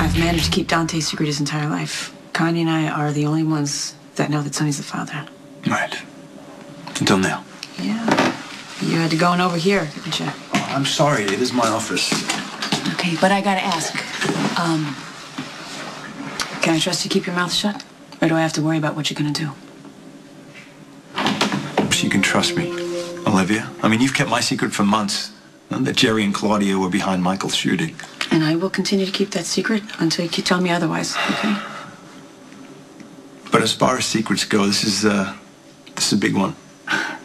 I've managed to keep Dante's secret his entire life. Connie and I are the only ones that know that Sonny's the father. Right. Until now. Yeah. You had to go on over here, didn't you? Oh, I'm sorry. It is my office. Okay, but I gotta ask. Can I trust you to keep your mouth shut? Or do I have to worry about what you're gonna do? So you can trust me, Olivia. I mean, you've kept my secret for months. That Jerry and Claudia were behind Michael's shooting. And I will continue to keep that secret until you keep telling me otherwise, okay? But as far as secrets go, this is a big one.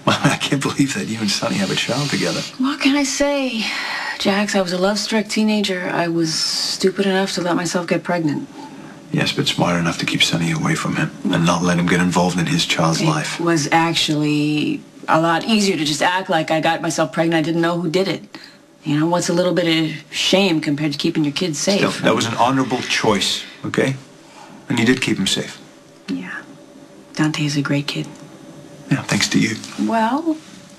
I can't believe that you and Sonny have a child together. What can I say? Jax, I was a love-struck teenager. I was stupid enough to let myself get pregnant. Yes, but smart enough to keep Sonny away from him and not let him get involved in his child's life. It was actually a lot easier to just act like I got myself pregnant. I didn't know who did it. You know, what's a little bit of shame compared to keeping your kids safe? Still, that was an honorable choice, okay? And you did keep him safe. Yeah. Dante is a great kid. Yeah, thanks to you. Well,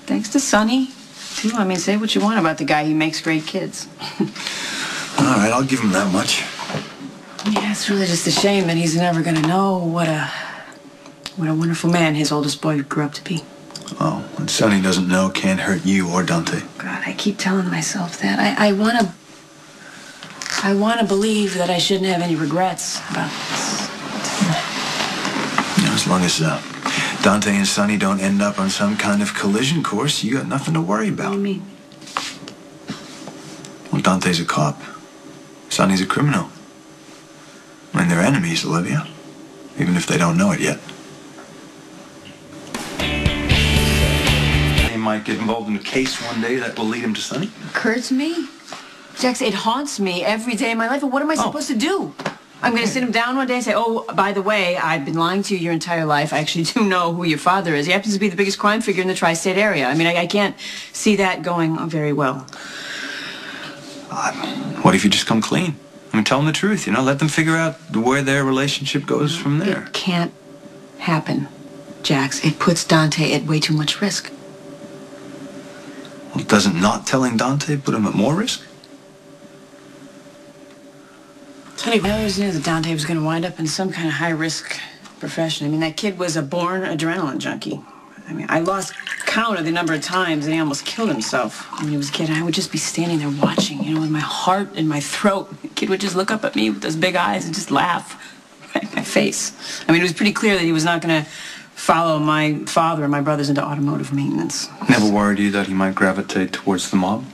thanks to Sonny, too. I mean, say what you want about the guy. He makes great kids. All right, I'll give him that much. Yeah, it's really just a shame that he's never going to know what a wonderful man his oldest boy grew up to be. Oh, what Sonny doesn't know can't hurt you or Dante. God, I keep telling myself that. I want to believe that I shouldn't have any regrets about this. You know, as long as Dante and Sonny don't end up on some kind of collision course, you got nothing to worry about. What do you mean? Well, Dante's a cop. Sonny's a criminal. I mean, they're enemies, Olivia. Even if they don't know it yet. They might get involved in a case one day that will lead him to Sonny. Occurs to me? Jax, it haunts me every day of my life. But what am I supposed to do? I'm going to sit him down one day and say, oh, by the way, I've been lying to you your entire life. I actually do know who your father is. He happens to be the biggest crime figure in the tri-state area. I mean, I can't see that going very well. What if you just come clean? I mean, tell them the truth, you know? Let them figure out where their relationship goes from there. It can't happen, Jax. It puts Dante at way too much risk. Well, doesn't not telling Dante put him at more risk? Sonny, I always knew that Dante was going to wind up in some kind of high-risk profession. I mean, that kid was a born adrenaline junkie. I mean, I lost count of the number of times that he almost killed himself when he was a kid. I would just be standing there watching, you know, with my heart in my throat. The kid would just look up at me with those big eyes and just laugh right in my face. I mean, it was pretty clear that he was not going to follow my father and my brothers into automotive maintenance. Never worried you that he might gravitate towards the mob?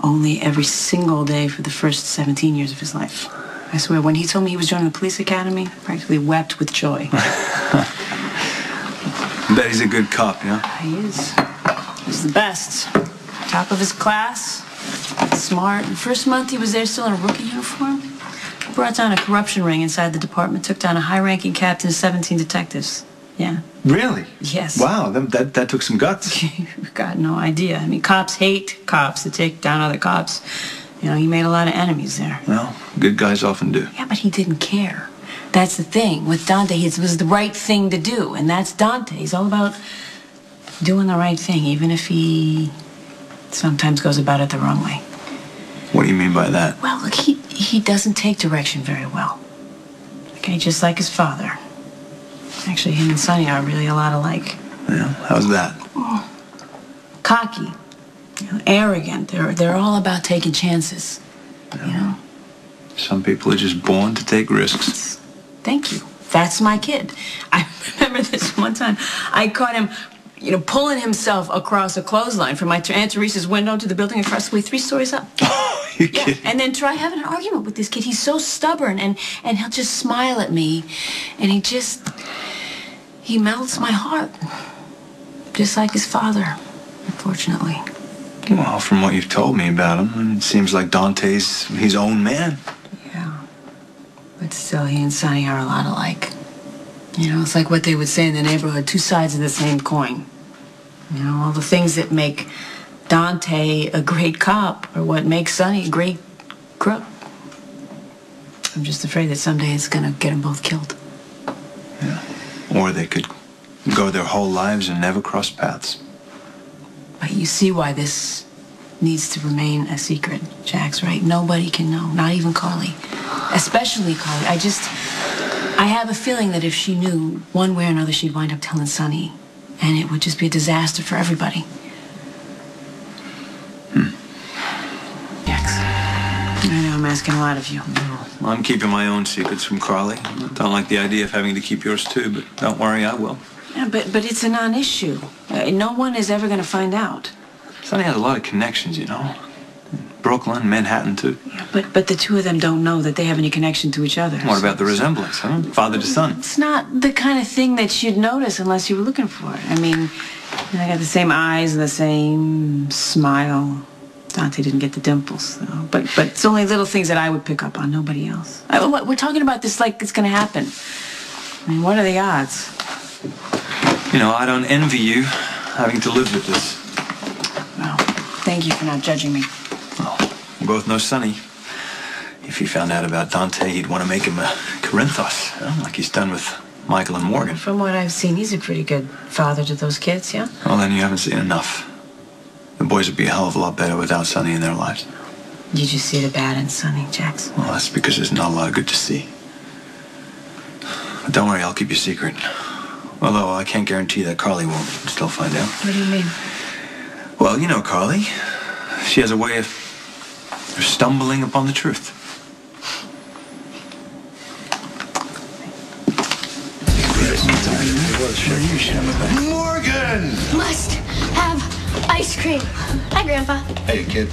Only every single day for the first 17 years of his life. I swear, when he told me he was joining the police academy, I practically wept with joy. I bet he's a good cop, yeah? He is. He's the best. Top of his class. Smart. The first month he was there still in a rookie uniform. He brought down a corruption ring inside the department, took down a high-ranking captain and 17 detectives. Yeah. Really? Yes. Wow, that took some guts. You've got no idea. I mean, cops hate cops that take down other cops. You know, he made a lot of enemies there. Well, good guys often do. Yeah, but he didn't care. That's the thing. With Dante, it was the right thing to do. And that's Dante. He's all about doing the right thing, even if he sometimes goes about it the wrong way. What do you mean by that? Well, look, he doesn't take direction very well. Okay, just like his father. Actually, him and Sonny are really a lot alike. Yeah, how's that? Cocky, you know, arrogant. They're all about taking chances. Yeah. You know. Some people are just born to take risks. Thank you. That's my kid. I remember this one time. I caught him, you know, pulling himself across a clothesline from my Aunt Teresa's window to the building across the way, 3 stories up. Oh, you kidding? Yeah. And then try having an argument with this kid. He's so stubborn, and he'll just smile at me, and he melts my heart. Just like his father, unfortunately. Well, from what you've told me about him, it seems like Dante's his own man. Yeah. But still, he and Sonny are a lot alike. You know, it's like what they would say in the neighborhood, 2 sides of the same coin. You know, all the things that make Dante a great cop are what makes Sonny a great crook. I'm just afraid that someday it's gonna get them both killed. Yeah. Or they could go their whole lives and never cross paths. But you see why this needs to remain a secret, Jax, right? Nobody can know, not even Carly. Especially Carly. I have a feeling that if she knew one way or another, she'd wind up telling Sonny. And it would just be a disaster for everybody. Jax, I know I'm asking a lot of you. I'm keeping my own secrets from Carly. I don't like the idea of having to keep yours too, but don't worry, I will. Yeah, but it's a non-issue. No one is ever going to find out. Sonny has a lot of connections, you know. Brooklyn, Manhattan, too. Yeah, but the two of them don't know that they have any connection to each other. What about the resemblance, huh? Father to son. It's not the kind of thing that you'd notice unless you were looking for it. I mean, they got the same eyes and the same smile. Dante didn't get the dimples, though. But it's only little things that I would pick up on, nobody else. We're talking about this like it's going to happen. I mean, what are the odds? You know, I don't envy you having to live with this. Well, thank you for not judging me. Well, we both know Sonny. If he found out about Dante, he'd want to make him a Corinthos, you know, like he's done with Michael and Morgan. From what I've seen, he's a pretty good father to those kids, yeah? Well, then you haven't seen enough. The boys would be a hell of a lot better without Sonny in their lives. You just see the bad in Sonny, Jax. Well, that's because there's not a lot of good to see. But don't worry, I'll keep your secret. Although I can't guarantee that Carly won't still find out. What do you mean? Well, you know Carly. She has a way of stumbling upon the truth. Morgan! Must have ice cream. Hi, Grandpa. Hey, kid.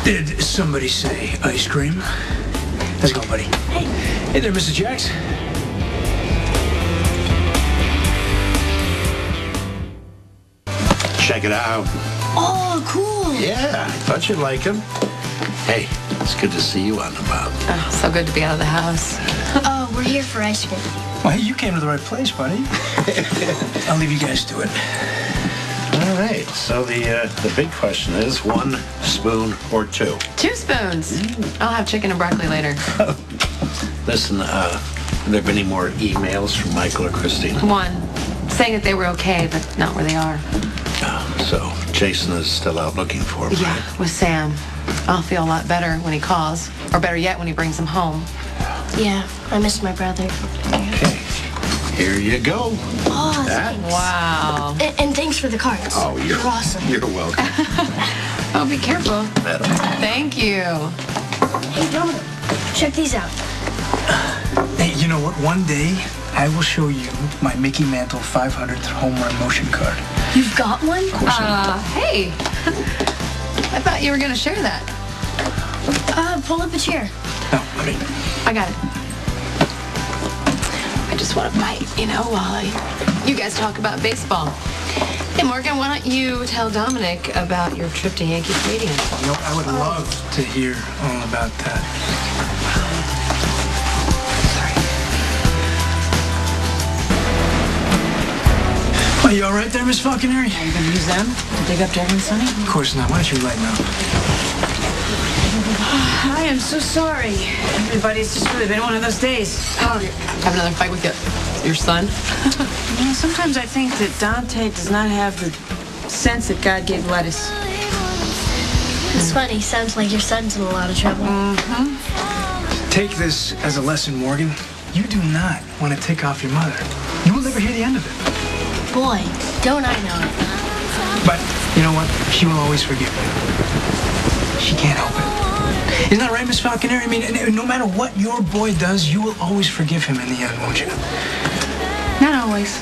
Did somebody say ice cream? How's it going, buddy? Hey. Hey there, Mrs. Jax. Check it out. Oh, cool. Yeah, I thought you'd like him. Hey, it's good to see you on the mountain. Oh, so good to be out of the house. Oh, we're here for ice cream. Well, hey, you came to the right place, buddy. I'll leave you guys to it. All right, so the big question is 1 spoon or 2? 2 spoons. I'll have chicken and broccoli later. Listen, have there been any more emails from Michael or Christina? 1, saying that they were okay, but not where they are. So Jason is still out looking for him, Yeah, right? with Sam. I'll feel a lot better when he calls, or better yet, when he brings him home. Yeah, I miss my brother. Okay, here you go. Oh, That- thanks. Wow. And thanks for the cards. Oh, you're awesome. You're welcome. Oh, be careful. Madam. Thank you. Hey, Dominic, check these out. Hey, you know what? One day, I will show you my Mickey Mantle 500th home run motion card. You've got one? Hey. I thought you were going to share that. Pull up a chair. No, I mean, I got it. I just want to bite, you know, while you guys talk about baseball. Hey, Morgan, why don't you tell Dominic about your trip to Yankee Stadium? you know, I would love to hear all about that. Are you all right there, Miss Falconeri? Are you going to use them to dig up Derek and Sonny? Of course not. Why don't you lighten up? I am so sorry. Everybody's just really been one of those days. Have another fight with your son? You know, sometimes I think that Dante does not have the sense that God gave lettuce. It's funny. Sounds like your son's in a lot of trouble. Take this as a lesson, Morgan. You do not want to tick off your mother. You will never hear the end of it. Boy, don't I know it. But you know what? She will always forgive you. She can't help it. Isn't that right, Miss Falconeri? I mean, no matter what your boy does, you will always forgive him in the end, won't you? Not always.